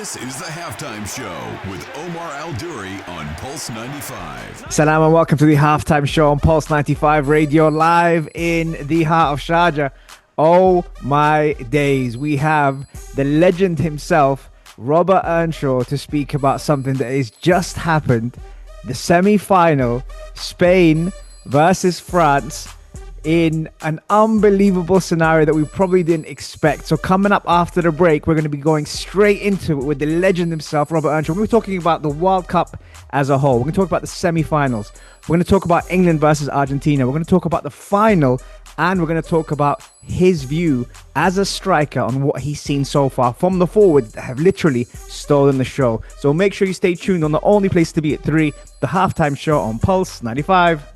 This is the Halftime Show with Omar Al-Duri on Pulse 95. Salam and welcome to the Halftime Show on Pulse 95 Radio, live in the heart of Sharjah. Oh my days, we have the legend himself, Robert Earnshaw, to speak about something that has just happened. The semi-final, Spain versus France, in an unbelievable scenario that we probably didn't expect. So coming up after the break, we're going to be going straight into it with the legend himself, Robert Earnshaw. We're talking about the World Cup as a whole. We're going to talk about the semi-finals. We're going to talk about England versus Argentina. We're going to talk about the final, and we're going to talk about his view as a striker on what he's seen so far from the forwards that have literally stolen the show. So make sure you stay tuned on the only place to be at 3, the Halftime Show on Pulse 95.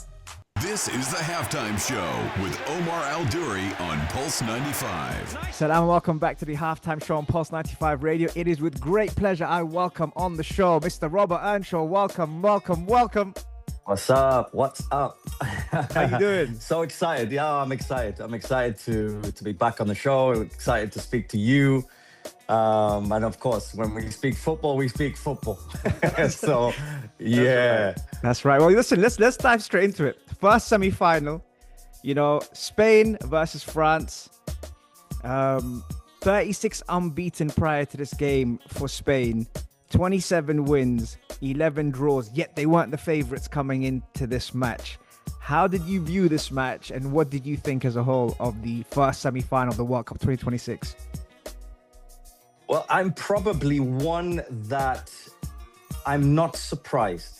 This is the Halftime Show with Omar Al-Duri on Pulse 95. Salam and welcome back to the Halftime Show on Pulse 95 Radio. It is with great pleasure I welcome on the show Mr. Robert Earnshaw. Welcome. What's up? How you doing? So excited. Yeah, I'm excited. I'm excited to be back on the show. Excited to speak to you. And of course, when we speak football, we speak football. So, yeah. That's right. Well, listen, let's dive straight into it. First semi-final, Spain versus France. 36 unbeaten prior to this game for Spain. 27 wins, 11 draws, yet they weren't the favorites coming into this match. How did you view this match, and what did you think as a whole of the first semi-final of the World Cup 2026? Well, I'm probably one that I'm not surprised.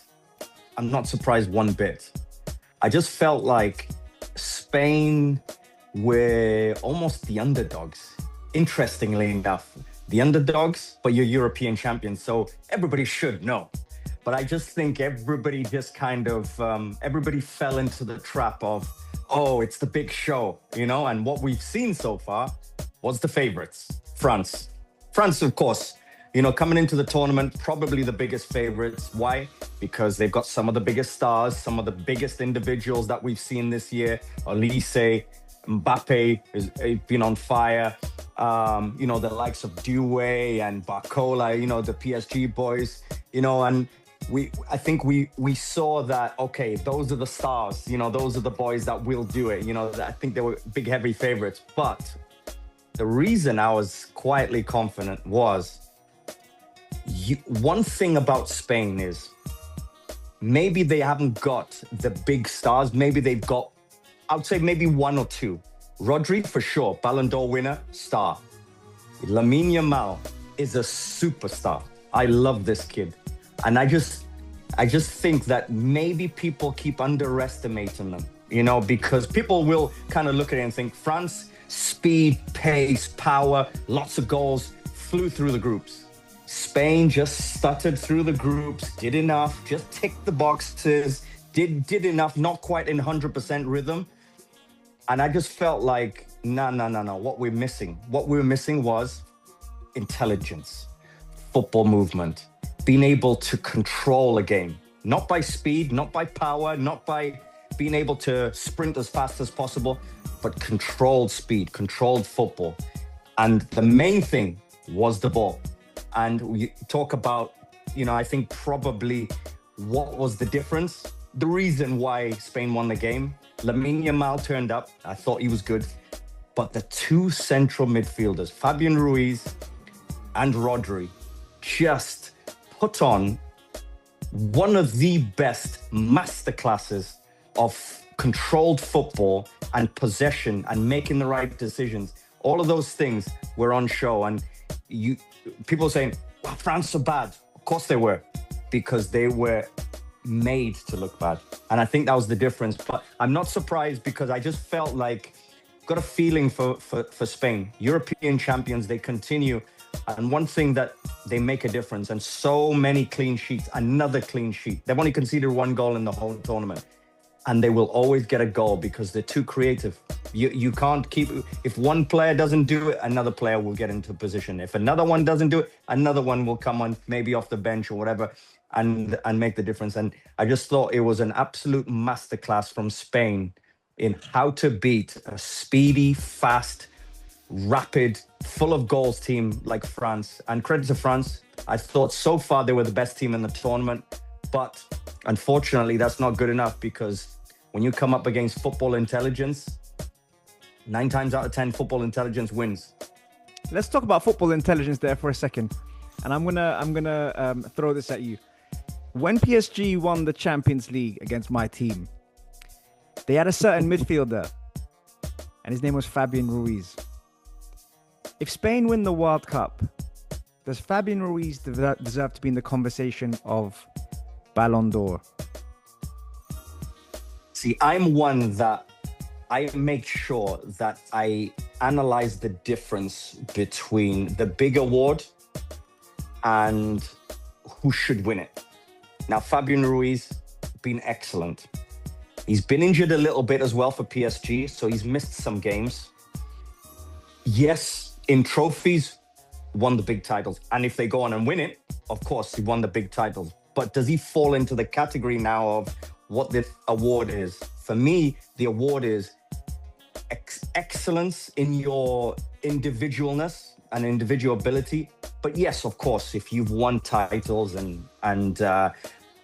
I'm not surprised one bit. I just felt like Spain were almost the underdogs. Interestingly enough, the underdogs, but you're European champions, so everybody should know. But I just think everybody just kind of, everybody fell into the trap of, oh, it's the big show, and what we've seen so far was the favorites, France. France, of course, coming into the tournament, probably the biggest favorites. Why? Because they've got some of the biggest stars, some of the biggest individuals that we've seen this year. Olise, Mbappe has been on fire. The likes of Doué and Barcola, the PSG boys, and I think we saw that, okay, those are the stars, those are the boys that will do it. I think they were big, heavy favorites. But the reason I was quietly confident was one thing about Spain is maybe they haven't got the big stars. Maybe they've got, I would say maybe one or two. Rodri, for sure, Ballon d'Or winner, star. Lamine Yamal is a superstar. I love this kid. And I just think that maybe people keep underestimating them, because people will kind of look at it and think France, speed, pace, power, lots of goals, flew through the groups. Spain just stuttered through the groups, did enough, just ticked the boxes, did enough, not quite in 100% rhythm. And I just felt like, no. What we were missing was intelligence, football movement, being able to control a game, not by speed, not by power, not by being able to sprint as fast as possible, but controlled speed, controlled football. And the main thing was the ball. And we talk about, I think probably what was the difference? The reason why Spain won the game. Lamine Yamal turned up. I thought he was good. But the two central midfielders, Fabian Ruiz and Rodri, just put on one of the best masterclasses of controlled football and possession and making the right decisions. All of those things were on show. And people saying, well, France are bad. Of course they were, because they were made to look bad. And I think that was the difference. But I'm not surprised, because I just felt like, got a feeling for Spain. European champions, they continue. And one thing that they make a difference, and so many clean sheets, another clean sheet. They've only conceded one goal in the whole tournament. And they will always get a goal because they're too creative. You can't keep, if one player doesn't do it, another player will get into position. If another one doesn't do it, another one will come on, maybe off the bench or whatever, and make the difference. And I just thought it was an absolute masterclass from Spain in how to beat a speedy, fast, rapid, full of goals team like France. And credit to France, I thought so far they were the best team in the tournament. But unfortunately, that's not good enough, because when you come up against football intelligence, 9 times out of 10, football intelligence wins. Let's talk about football intelligence there for a second. And I'm gonna throw this at you. When PSG won the Champions League against my team, they had a certain midfielder, and his name was Fabian Ruiz. If Spain win the World Cup, does Fabian Ruiz deserve to be in the conversation of Ballon d'Or? See, I'm one that I make sure that I analyze the difference between the big award and who should win it. Now, Fabian Ruiz, been excellent. He's been injured a little bit as well for PSG, so he's missed some games. Yes, in trophies, won the big titles. And if they go on and win it, of course, he won the big titles. But does he fall into the category now of what the award is? For me, the award is excellence in your individualness and individuality. But yes, of course, if you've won titles and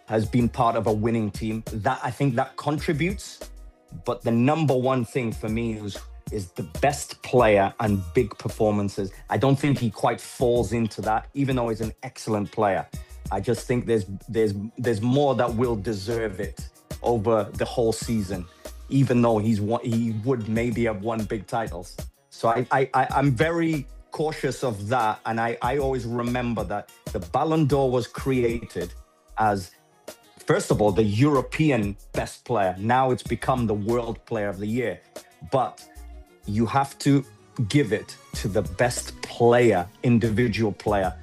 has been part of a winning team, that I think that contributes. But the number one thing for me is the best player and big performances. I don't think he quite falls into that, even though he's an excellent player. I just think there's more that will deserve it over the whole season, even though he would maybe have won big titles. So I'm very cautious of that, and I always remember that the Ballon d'Or was created as, first of all, the European best player. Now it's become the World Player of the Year. But you have to give it to the best player, individual player,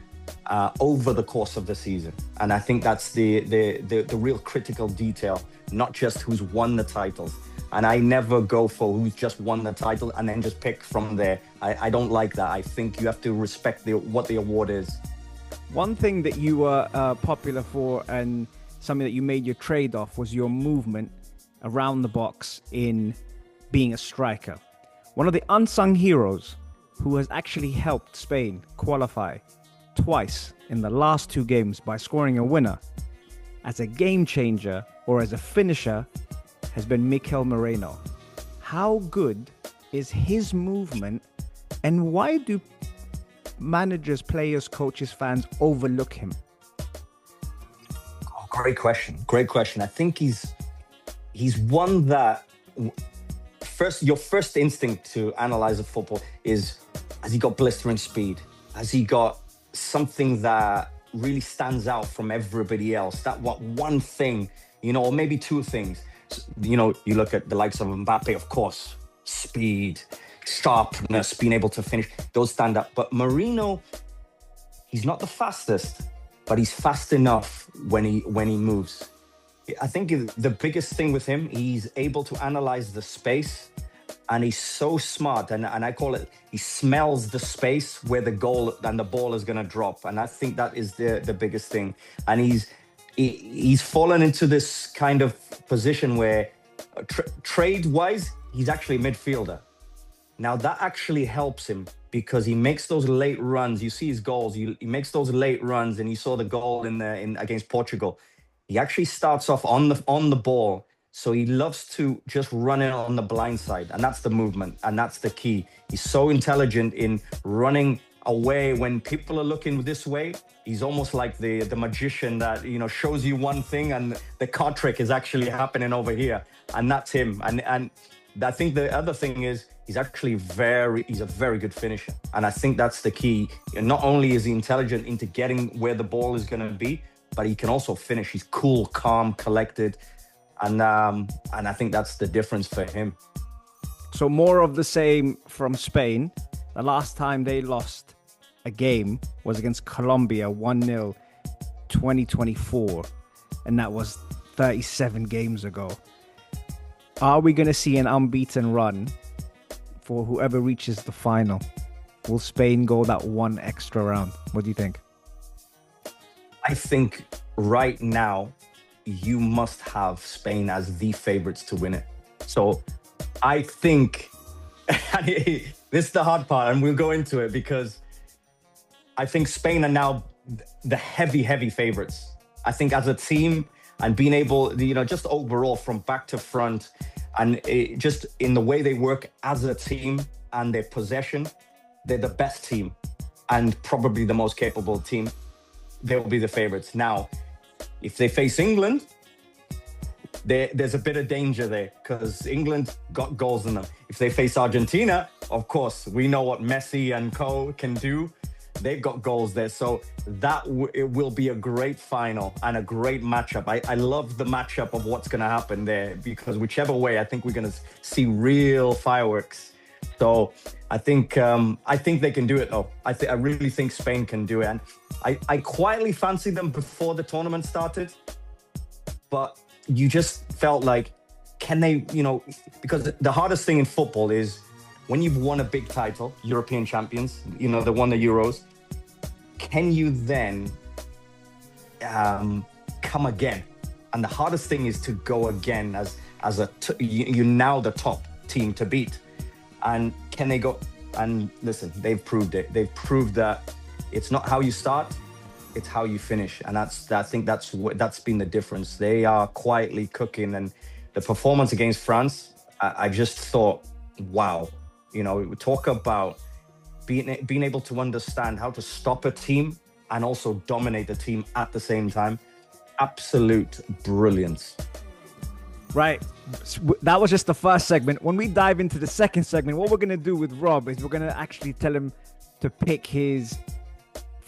over the course of the season. And I think that's the real critical detail, not just who's won the titles. And I never go for who's just won the title and then just pick from there. I don't like that. I think you have to respect what the award is. One thing that you were popular for, and something that you made your trade off, was your movement around the box in being a striker. One of the unsung heroes who has actually helped Spain qualify twice in the last 2 games by scoring a winner as a game changer or as a finisher has been Mikel Moreno. How good is his movement, and why do managers, players, coaches, fans overlook him? Oh, great question. Great question. I think he's one that your first instinct to analyze a football is, has he got blistering speed? Has he got something that really stands out from everybody else? That one thing, or maybe 2 things. You look at the likes of Mbappe, of course, speed, sharpness, being able to finish, those stand up. But Moreno, he's not the fastest, but he's fast enough when he moves. I think the biggest thing with him, he's able to analyze the space, and he's so smart. And I call it, he smells the space where the goal and the ball is going to drop. And I think that is the biggest thing. And he's fallen into this kind of position where trade-wise, he's actually a midfielder. Now, that actually helps him because he makes those late runs. You see his goals. He makes those late runs, and you saw the goal in against Portugal. He actually starts off on the ball, so he loves to just run in on the blind side, and that's the movement, and that's the key. He's so intelligent in running away when people are looking this way. He's almost like the magician that shows you one thing, and the card trick is actually happening over here, and that's him. And I think the other thing is he's a very good finisher, and I think that's the key. And not only is he intelligent into getting where the ball is going to be, but he can also finish. He's cool, calm, collected, and I think that's the difference for him. So more of the same from Spain. The last time they lost a game was against Colombia, 1-0, 2024, and that was 37 games ago. Are we going to see an unbeaten run for whoever reaches the final? Will Spain go that one extra round? What do you think? I think right now you must have Spain as the favorites to win it. So I think this is the hard part, and we'll go into it because I think Spain are now the heavy favorites. I think as a team and being able, just overall from back to front and just in the way they work as a team and their possession, they're the best team and probably the most capable team. They'll be the favorites. Now, if they face England, there's a bit of danger there because England got goals in them. If they face Argentina, of course, we know what Messi and co can do. They've got goals there. So it will be a great final and a great matchup. I love the matchup of what's going to happen there because whichever way, I think we're going to see real fireworks. So I think they can do it, though. I really think Spain can do it. And I quietly fancied them before the tournament started. But you just felt like, can they, because the hardest thing in football is when you've won a big title, European champions, they won the Euros, can you then come again? And the hardest thing is to go again as you're now the top team to beat. And can they go? And listen, they've proved it. They've proved that it's not how you start, it's how you finish. And I think that's been the difference. They are quietly cooking. And the performance against France, I just thought, wow. We talk about being able to understand how to stop a team and also dominate the team at the same time. Absolute brilliance. Right. That was just the first segment. When we dive into the second segment, what we're going to do with Rob is we're going to actually tell him to pick his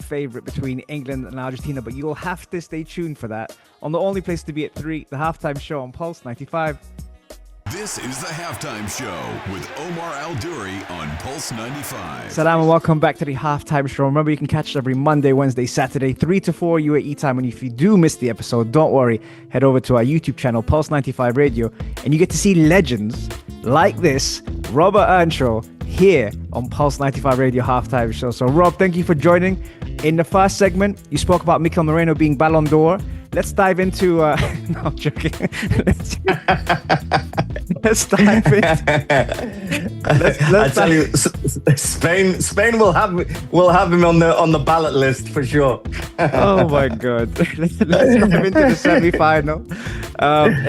favorite between England and Argentina, but you'll have to stay tuned for that on the only place to be at 3, the halftime show on Pulse 95. This is the Halftime Show with Omar Al-Duri on Pulse 95. Salam and welcome back to the Halftime Show. Remember, you can catch it every Monday, Wednesday, Saturday, 3 to 4 UAE time. And if you do miss the episode, don't worry. Head over to our YouTube channel, Pulse 95 Radio, and you get to see legends like this, Robert Earnshaw, here on Pulse 95 Radio Halftime Show. So, Rob, thank you for joining. In the first segment, you spoke about Mikel Moreno being Ballon d'Or. Let's dive into... no, I'm joking. Let's dive in. I tell you, Spain will have him on the ballot list for sure. Oh my God! Let's dive into the semi-final.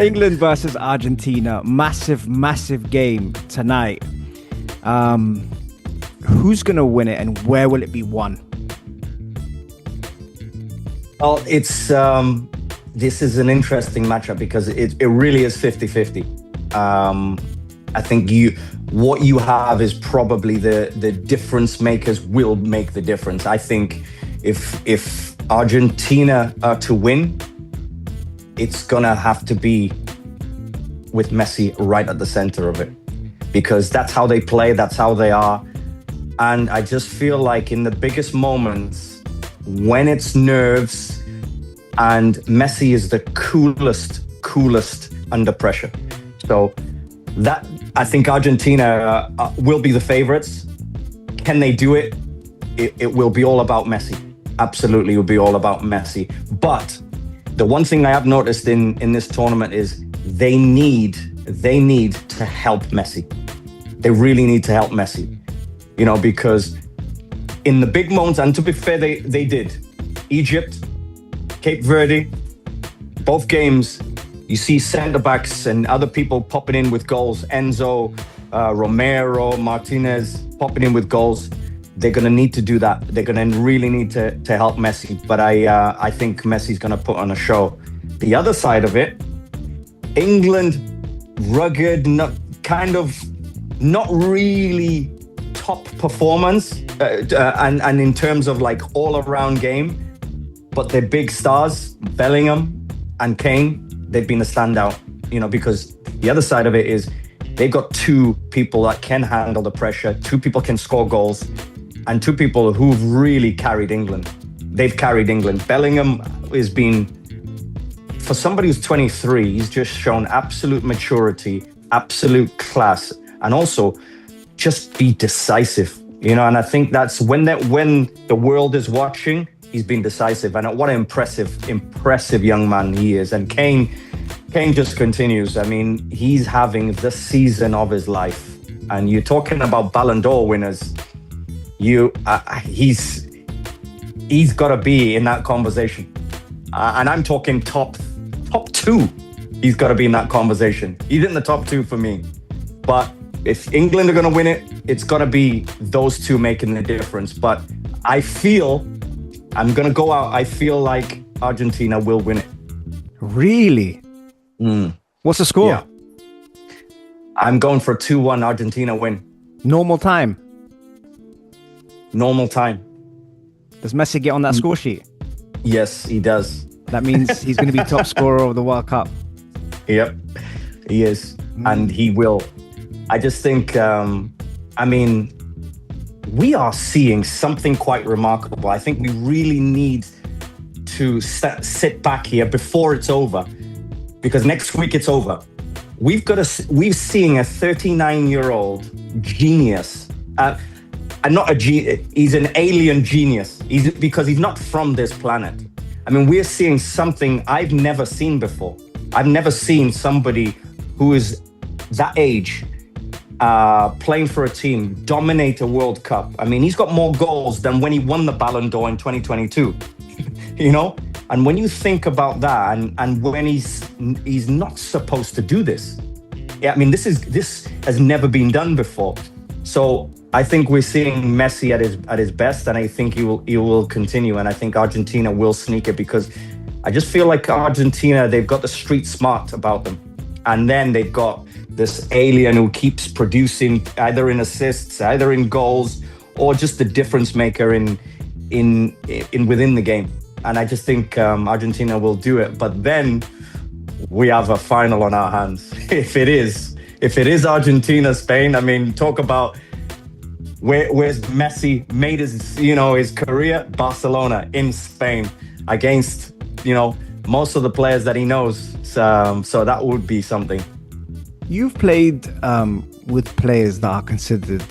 England versus Argentina, massive game tonight. Who's gonna win it, and where will it be won? Well, it's this is an interesting matchup because it really is 50-50. I think what you have is probably the difference makers will make the difference. I think if Argentina are to win, it's gonna have to be with Messi right at the center of it, because that's how they play, that's how they are. And I just feel like in the biggest moments, when it's nerves, and Messi is the coolest under pressure. So that, I think Argentina will be the favorites. Can they do it? It will be all about Messi. Absolutely, it will be all about Messi. But the one thing I have noticed in this tournament is they need to help Messi. They really need to help Messi, because in the big moments, and to be fair, they did. Egypt, Cape Verde, both games, you see centre-backs and other people popping in with goals. Enzo, Romero, Martinez popping in with goals. They're going to need to do that. They're going to really need to help Messi. But I think Messi's going to put on a show. The other side of it, England, rugged, not really top performance, and in terms of like all-around game, but their big stars, Bellingham and Kane, they've been a standout, because the other side of it is they've got two people that can handle the pressure, two people can score goals, and two people who've really carried England. They've carried England. Bellingham has been, for somebody who's 23, he's just shown absolute maturity, absolute class, and also just be decisive, and I think that's when the world is watching, he's been decisive. And what an impressive young man he is. And Kane just continues. I mean, he's having the season of his life. And you're talking about Ballon d'Or winners. He's got to be in that conversation. And I'm talking top two. He's got to be in that conversation. He's in the top two for me. But if England are going to win it, it's got to be those two making the difference. But I'm going to go out. I feel like Argentina will win it. Really? What's the score? Yeah. I'm going for a 2-1 Argentina win. Normal time. Normal time. Does Messi get on that score sheet? Yes, he does. That means he's going to be top scorer of the World Cup. Yep, he is. And he will. I just think, we are seeing something quite remarkable. I think we really need to sit back here before it's over, because next week it's over. We're seeing a 39-year-old genius. He's an alien genius. Because he's not from this planet. I mean, we're seeing something I've never seen before. I've never seen somebody who is that age playing for a team, dominate a World Cup. I mean, he's got more goals than when he won the Ballon d'Or in 2022, you know? And when you think about that, and when he's not supposed to do this. Yeah, I mean, this has never been done before. So I think we're seeing Messi at his best, and I think he will continue. And I think Argentina will sneak it, because I just feel like Argentina, they've got the street smart about them. And then they've got this alien who keeps producing either in assists, either in goals, or just the difference maker in within the game. And I just think Argentina will do it. But then we have a final on our hands. If it is Argentina, Spain, I mean, talk about where's Messi made his career? Barcelona, in Spain, against, most of the players that he knows. So that would be something. You've played with players that are considered,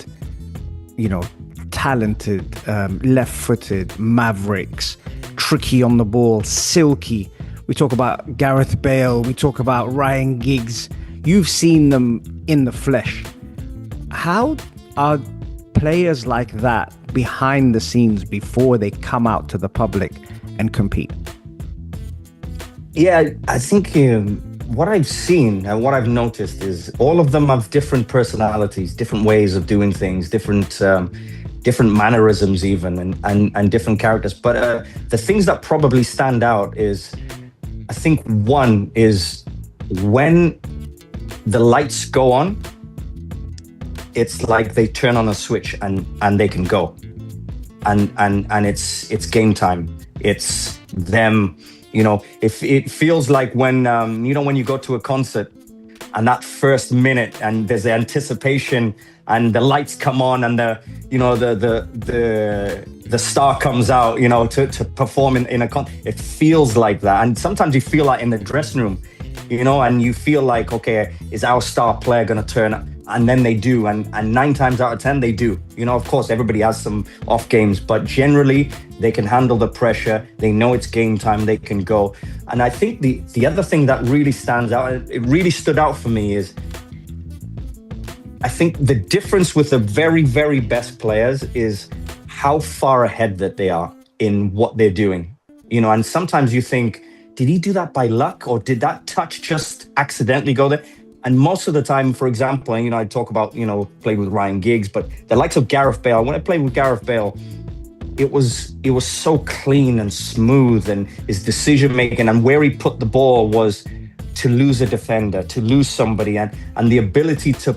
talented, left-footed, mavericks, tricky on the ball, silky. We talk about Gareth Bale. We talk about Ryan Giggs. You've seen them in the flesh. How are players like that behind the scenes before they come out to the public and compete? Yeah, I think what I've seen and what I've noticed is all of them have different personalities, different ways of doing things, different mannerisms even, and different characters. But the things that probably stand out is, I think one is when the lights go on, it's like they turn on a switch and they can go. And it's game time. It's them. If it feels like when when you go to a concert and that first minute and there's the anticipation and the lights come on and the star comes out, to perform in a concert. It feels like that. And sometimes you feel like in the dressing room, and you feel like, okay, is our star player going to turn up? And then they do, and 9 times out of 10 they do. Of course, everybody has some off games, but generally they can handle the pressure. They know it's game time. They can go. And I think the other thing that really stands out, it really stood out for me, is I think the difference with the very, very best players is how far ahead that they are in what they're doing. And sometimes you think, did he do that by luck, or did that touch just accidentally go there? And most of the time, for example, I talk about, playing with Ryan Giggs, but the likes of Gareth Bale, when I played with Gareth Bale, it was so clean and smooth, and his decision making and where he put the ball was to lose a defender, to lose somebody, and the ability to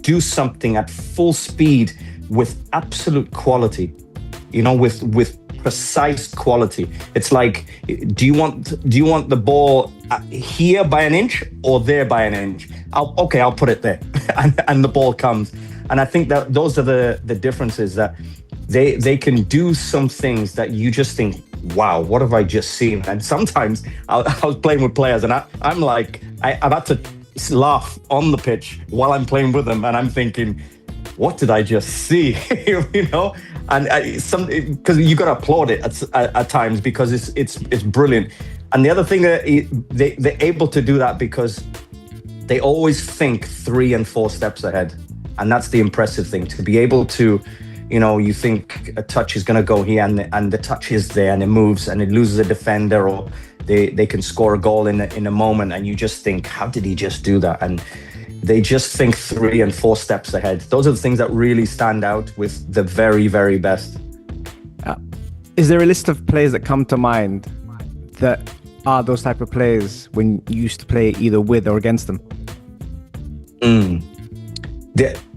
do something at full speed with absolute quality, with precise quality. It's like, do you want the ball here by an inch or there by an inch? I'll put it there, and the ball comes. And I think that those are the differences, that they can do some things that you just think, wow, what have I just seen? And sometimes I was playing with players, and I'm like, I've had to laugh on the pitch while I'm playing with them, and I'm thinking, what did I just see? And because you got to applaud it at times, because it's brilliant. And the other thing that they're able to do that because they always think 3 and 4 steps ahead. And that's the impressive thing, to be able to, you think a touch is going to go here, and the touch is there, and it moves, and it loses a defender, or they can score a goal in a moment, and you just think, how did he just do that? And they just think 3 and 4 steps ahead. Those are the things that really stand out with the very, very best. Is there a list of players that come to mind that are those type of players when you used to play either with or against them?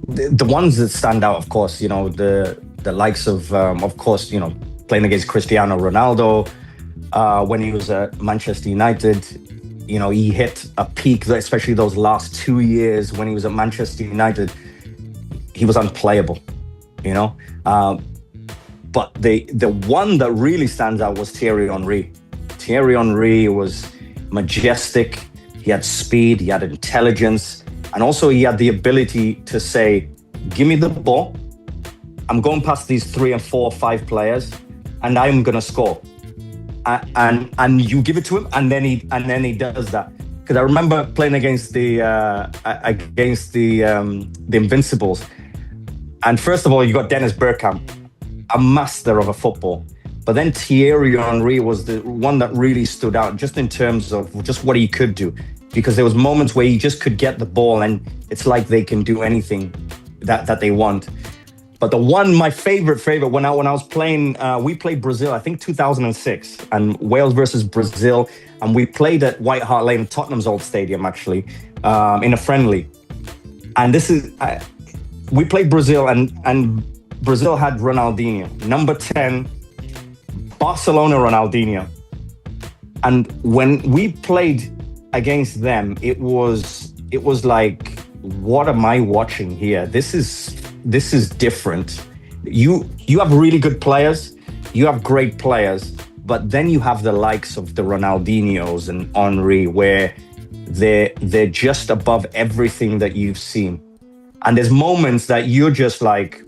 The ones that stand out, of course, the likes of course, playing against Cristiano Ronaldo when he was at Manchester United. He hit a peak, especially those last 2 years when he was at Manchester United. He was unplayable, But the one that really stands out was Thierry Henry. Thierry Henry was majestic. He had speed, he had intelligence, and also he had the ability to say, give me the ball. I'm going past these 3 and 4 or 5 players, and I'm going to score. And you give it to him, and then he does that. Because I remember playing against the Invincibles, and first of all, you got Dennis Bergkamp, a master of a football. But then Thierry Henry was the one that really stood out, just in terms of just what he could do. Because there was moments where he just could get the ball, and it's like they can do anything that they want. But the one, my favorite, when I was playing, we played Brazil, I think 2006, and Wales versus Brazil. And we played at White Hart Lane, Tottenham's old stadium, actually, in a friendly. And we played Brazil, and Brazil had Ronaldinho, number 10, Barcelona Ronaldinho. And when we played against them, it was like, what am I watching here? This is different. You have really good players, you have great players, but then you have the likes of the Ronaldinhos and Henry, where they're just above everything that you've seen. And there's moments that you're just like,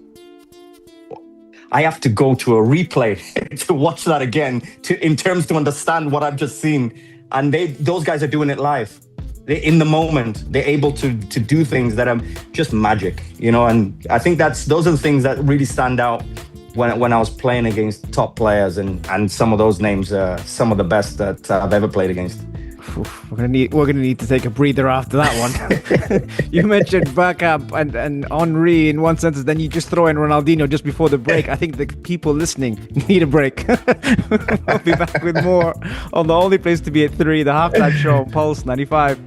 I have to go to a replay to watch that again, in terms to understand what I've just seen. And those guys are doing it live. They're in the moment. They're able to do things that are just magic, And I think those are the things that really stand out when I was playing against top players, and some of those names are some of the best that I've ever played against. We're gonna need to take a breather after that one. You mentioned Bergkamp and Henry in one sentence, then you just throw in Ronaldinho just before the break. I think the people listening need a break. I'll be back with more on the only place to be at 3, the halftime show on Pulse 95.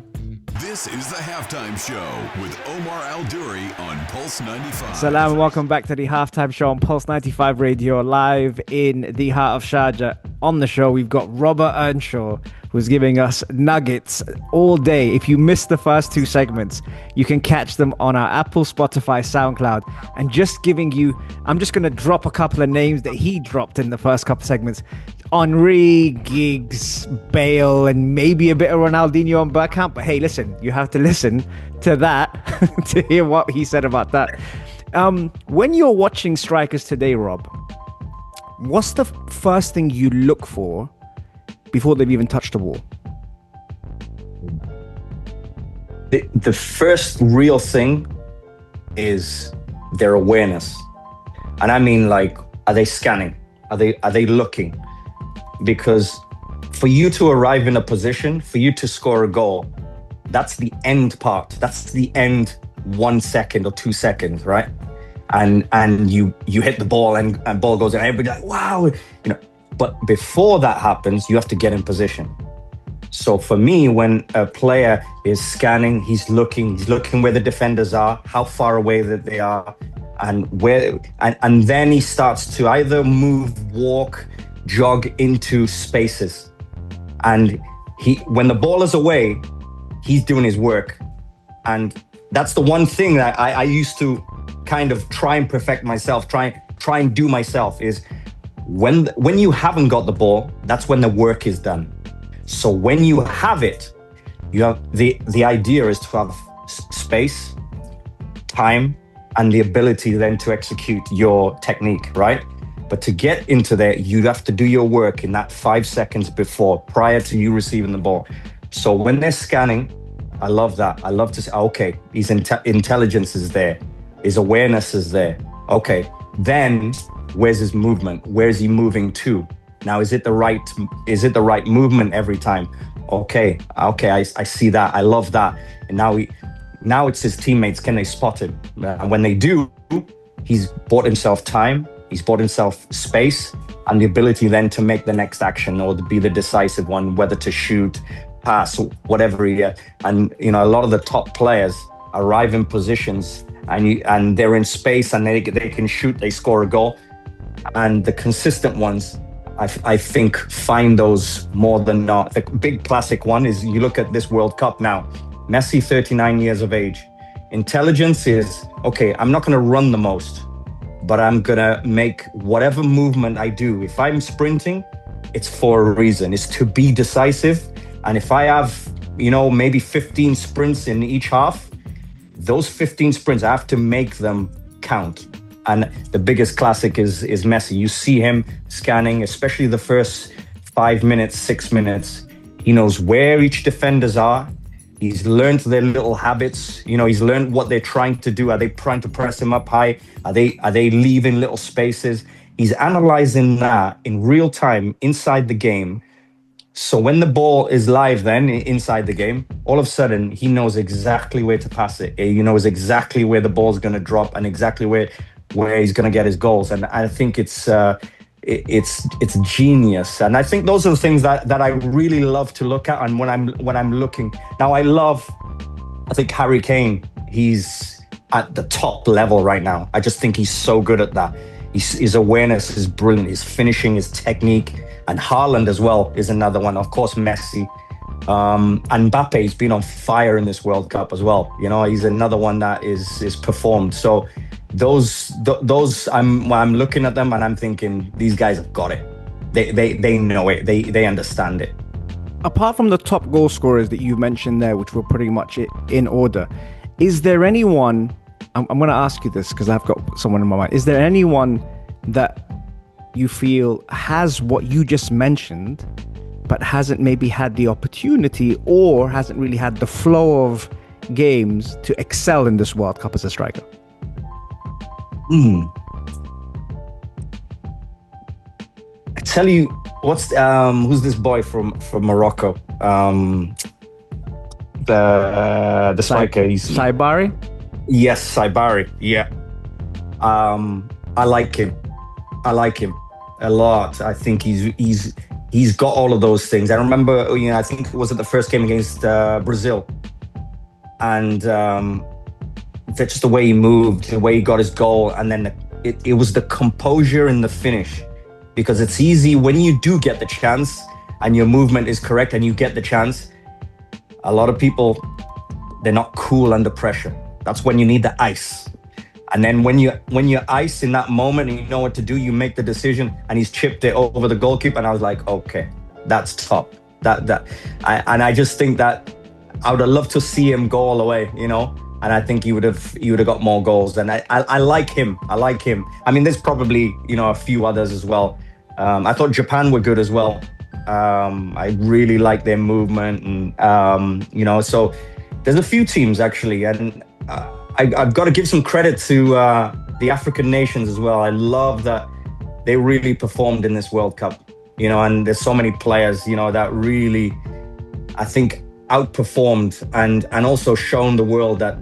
This is the halftime show with Omar Al-Duri on Pulse 95. Salam and welcome back to the halftime show on Pulse 95 Radio, live in the heart of Sharjah. On the show, we've got Robert Earnshaw, who's giving us nuggets all day. If you missed the first 2 segments, you can catch them on our Apple, Spotify, SoundCloud. And I'm just going to drop a couple of names that he dropped in the first couple of segments. Henry, Giggs, Bale, and maybe a bit of Ronaldinho and Bergkamp. But hey, listen, you have to listen to that to hear what he said about that. When you're watching strikers today, Rob, what's the first thing you look for before they've even touched the ball? The first real thing is their awareness. And I mean, like, are they scanning? Are they looking? Because for you to arrive in a position, for you to score a goal, that's the end part. That's the end 1 second or 2 seconds, right? And you hit the ball and ball goes in. Everybody's like, wow, But before that happens, you have to get in position. So for me, when a player is scanning, he's looking where the defenders are, how far away that they are, and then he starts to either move, walk, jog into spaces. And when the ball is away, he's doing his work. And that's the one thing that I used to kind of try and perfect myself, try and do myself, is when you haven't got the ball, that's when the work is done. So when you have it, you have the idea is to have space, time, and the ability then to execute your technique, right? But to get into there, you have to do your work in that 5 seconds prior to you receiving the ball. So when they're scanning, I love that. I love to say, okay, his intelligence is there. His awareness is there. Okay, then where's his movement? Where's he moving to? Now, is it the right movement every time? Okay, I see that. I love that. And now it's his teammates. Can they spot him? And when they do, he's bought himself time. He's bought himself space and the ability then to make the next action or to be the decisive one, whether to shoot, pass, whatever. And a lot of the top players arrive in positions and they're in space and they can shoot, they score a goal. And the consistent ones, I think, find those more than not. The big classic one is you look at this World Cup now. Messi, 39 years of age. Intelligence is, okay, I'm not going to run the most, but I'm going to make whatever movement I do. If I'm sprinting, it's for a reason. It's to be decisive. And if I have, maybe 15 sprints in each half, those 15 sprints, I have to make them count. And the biggest classic is Messi. You see him scanning, especially the first 5 minutes, 6 minutes. He knows where each defenders are. He's learned their little habits. He's learned what they're trying to do. Are they trying to press him up high? Are they leaving little spaces? He's analyzing that in real time inside the game. So when the ball is live then inside the game, all of a sudden he knows exactly where to pass it. He knows exactly where the ball's going to drop and exactly where he's going to get his goals. And I think it's genius. And I think those are the things that I really love to look at. And when I'm looking now, I think Harry Kane, he's at the top level right now. I just think he's so good at that. His awareness is brilliant. His finishing, his technique, and Haaland as well is another one. Of course, Messi. And Mbappe's been on fire in this World Cup as well. He's another one that is performed. So those I'm looking at them and I'm thinking these guys have got it. They know it. They understand it. Apart from the top goal scorers that you mentioned there, which were pretty much in order, is there anyone? I'm going to ask you this because I've got someone in my mind. Is there anyone that you feel has what you just mentioned, but hasn't maybe had the opportunity or hasn't really had the flow of games to excel in this World Cup as a striker? I tell you, who's this boy from Morocco? The striker. He's Saibari? Yes, Saibari. Yeah. I like him a lot. I think he's got all of those things. I remember, I think it was at the first game against Brazil, and that's just the way he moved, the way he got his goal, and then it was the composure in the finish. Because it's easy when you do get the chance and your movement is correct and you get the chance. A lot of people, they're not cool under pressure. That's when you need the ice. And then when you're ice in that moment and you know what to do, you make the decision. And he's chipped it over the goalkeeper, and I was like, okay, that's top. I just think that I would have loved to see him go all the way, And I think he would have got more goals. And I like him. I mean, there's probably a few others as well. I thought Japan were good as well. I really like their movement, and so there's a few teams actually, and I've got to give some credit to the African nations as well. I love that they really performed in this World Cup, and there's so many players, that really, I think, outperformed and also shown the world that,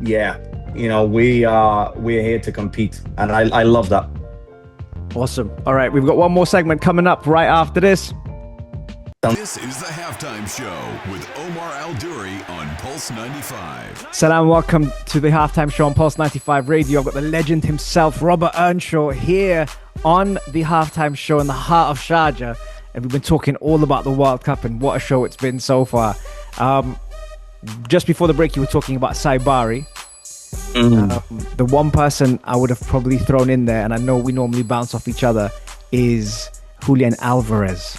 we're here to compete. And I love that. Awesome. All right, we've got one more segment coming up right after this. This is the Halftime Show with Omar Al-Duri on Pulse 95. Salam, welcome to the Halftime Show on Pulse 95 Radio. I've got the legend himself, Robert Earnshaw, here on the Halftime Show in the heart of Sharjah. And we've been talking all about the World Cup and what a show it's been so far. Just before the break, you were talking about Saibari. The one person I would have probably thrown in there, and I know we normally bounce off each other, is Julian Alvarez.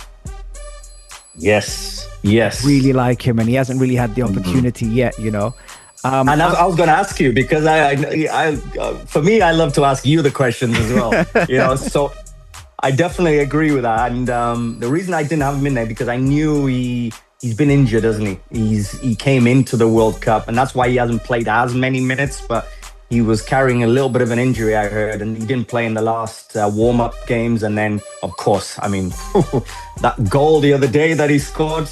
Yes. Really like him, and he hasn't really had the opportunity yet, And I was going to ask you, because I for me, I love to ask you the questions as well. So I definitely agree with that. And the reason I didn't have him in there, because I knew he's been injured, hasn't he? He came into the World Cup, and that's why he hasn't played as many minutes, but He was carrying a little bit of an injury, I heard, and he didn't play in the last warm-up games. And then, of course, I mean, that goal the other day that he scored,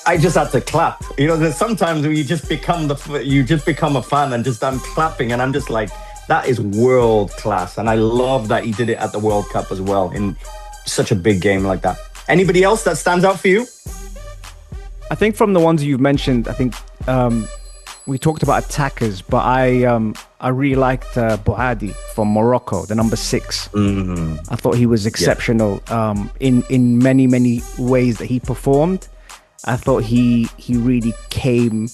I just had to clap. You know, there's sometimes where you just become a fan and just I'm clapping and I'm just like, that is world class. And I love that he did it at the World Cup as well in such a big game like that. Anybody else that stands out for you? I think from the ones you've mentioned, I think we talked about attackers, but I really liked Bohadi from Morocco, the number 6. Mm-hmm. I thought he was exceptional in many ways that he performed. I thought he really came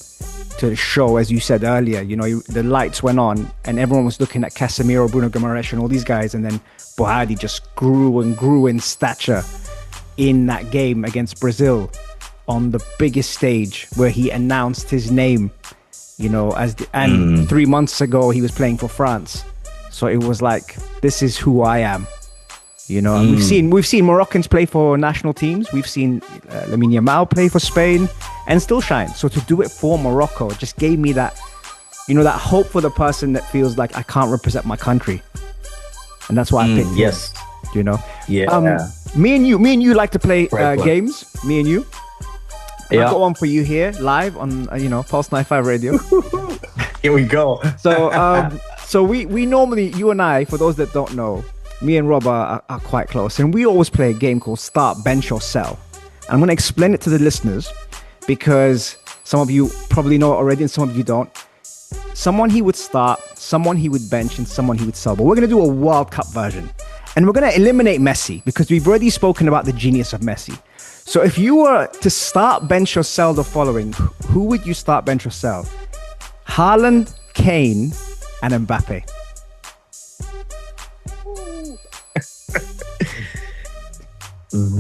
to the show, as you said earlier. You know, the lights went on and everyone was looking at Casemiro, Bruno Guimaraes and all these guys, and then Bohadi just grew and grew in stature in that game against Brazil on the biggest stage where he announced his name, you know, 3 months ago he was playing for France. So it was like, this is who I am. You know, and we've seen Moroccans play for national teams. We've seen Lamine Yamal play for Spain and still shine. So to do it for Morocco just gave me that, you know, that hope for the person that feels like I can't represent my country. And that's why I picked him, you know. Yeah. Me and you like to play games. Me and you. And I've got one for you here live on Pulse 95 Radio. Here we go. So we normally, you and I, for those that don't know, me and Rob are quite close, and we always play a game called Start, Bench or Sell. And I'm going to explain it to the listeners because some of you probably know it already and some of you don't. Someone he would start, someone he would bench, and someone he would sell. But we're going to do a World Cup version. And we're going to eliminate Messi because we've already spoken about the genius of Messi. So if you were to start, bench, or sell the following, who would you start, bench, or sell? Haaland, Kane, and Mbappe.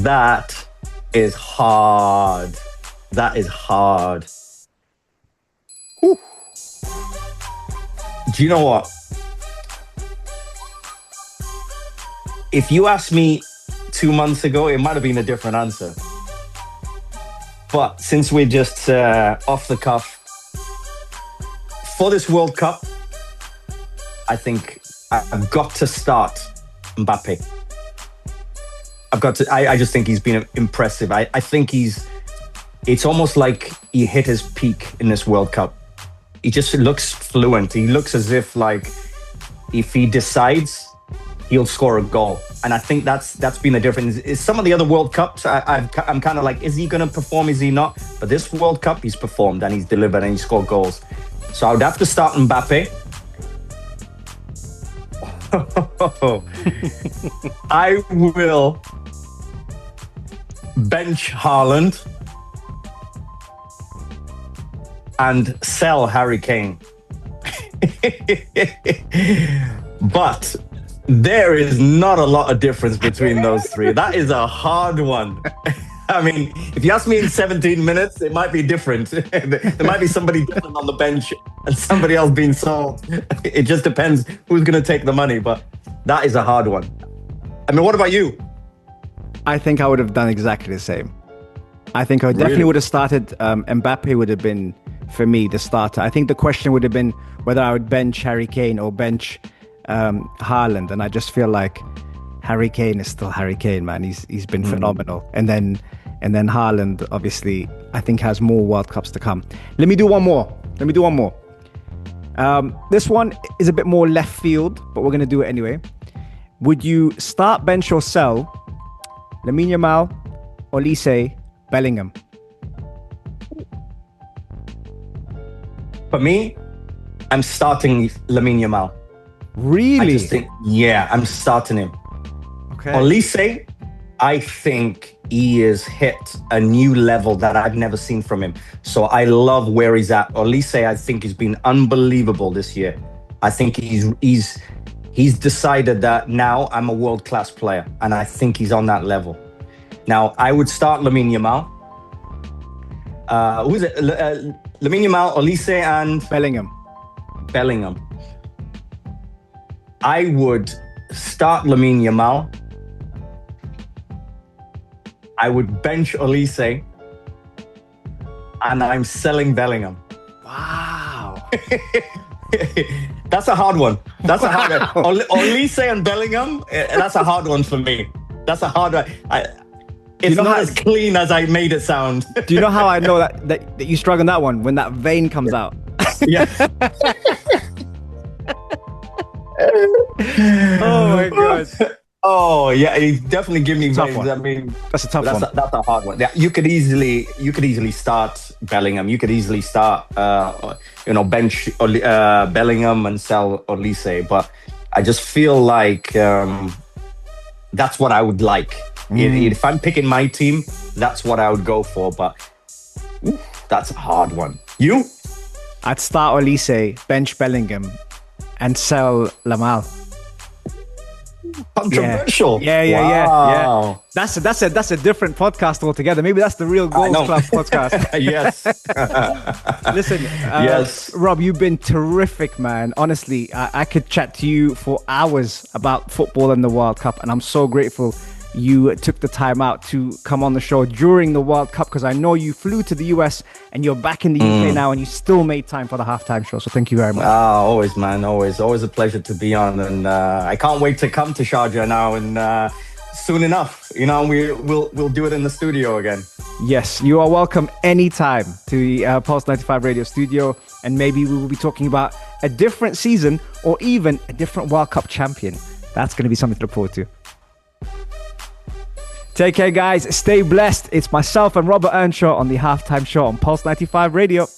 That is hard. That is hard. Whew. Do you know what? If you asked me 2 months ago, it might have been a different answer. But since we're just off the cuff, for this World Cup, I think I've got to start Mbappe. I just think he's been impressive. I think it's almost like he hit his peak in this World Cup. He just looks fluent. He looks as if like if he decides, he'll score a goal. And I think that's been the difference. Some of the other World Cups, I'm kind of like, is he going to perform? Is he not? But this World Cup, he's performed and he's delivered and he's scored goals. So I would have to start Mbappe. I will bench Haaland and sell Harry Kane. But there is not a lot of difference between those three. That is a hard one. I mean, if you ask me in 17 minutes, it might be different. There might be somebody different on the bench and somebody else being sold. It just depends who's going to take the money, but that is a hard one. I mean, what about you? I think I would have done exactly the same. I think I definitely would have started. Mbappe would have been, for me, the starter. I think the question would have been whether I would bench Harry Kane or bench Haaland. And I just feel like Harry Kane is still Harry Kane, man. He's been phenomenal. And then Haaland, obviously, I think has more World Cups to come. Let me do one more. This one is a bit more left field, but we're going to do it anyway. Would you start, bench, or sell Lamine Yamal, Olise, Bellingham? For me, I'm starting Lamine Yamal. Really? I just think, I'm starting him. Okay. Olise, I think he has hit a new level that I've never seen from him. So I love where he's at. Olise, I think he's been unbelievable this year. I think he's decided that now I'm a world-class player, and I think he's on that level. Now, I would start Lamine Yamal. Who is it? Lamine Yamal, Olise, and Bellingham. I would start Lamine Yamal. I would bench Olise, and I'm selling Bellingham. Wow. That's a hard one. That's a hard one. Olise and Bellingham, that's a hard one for me. That's a hard one. It's not as clean as I made it sound. Do you know how I know that you struggle on that one? When that vein comes out. Yeah. Oh my God. Oh yeah, it definitely give me Tough veins. one. I mean, That's a tough one. That's a hard one. Yeah, you could easily start Bellingham. You could easily start, bench Bellingham and sell Olise. But I just feel like that's what I would like. If I'm picking my team, that's what I would go for. But that's a hard one. You? I'd start Olise, bench Bellingham, and sell Lamal. Controversial. Yeah. That's a different podcast altogether. Maybe that's the Real Goals Club podcast. Yes. Listen, yes, Rob, you've been terrific, man. Honestly, I could chat to you for hours about football and the World Cup, and I'm so grateful you took the time out to come on the show during the World Cup, because I know you flew to the US and you're back in the UK now, and you still made time for the halftime show. So thank you very much. Always, man. Always a pleasure to be on, and I can't wait to come to Sharjah now, and soon enough, we'll do it in the studio again. Yes, you are welcome anytime to the Pulse 95 Radio studio, and maybe we will be talking about a different season or even a different World Cup champion. That's going to be something to look forward to. Take care, guys. Stay blessed. It's myself and Robert Earnshaw on the Halftime Show on Pulse 95 Radio.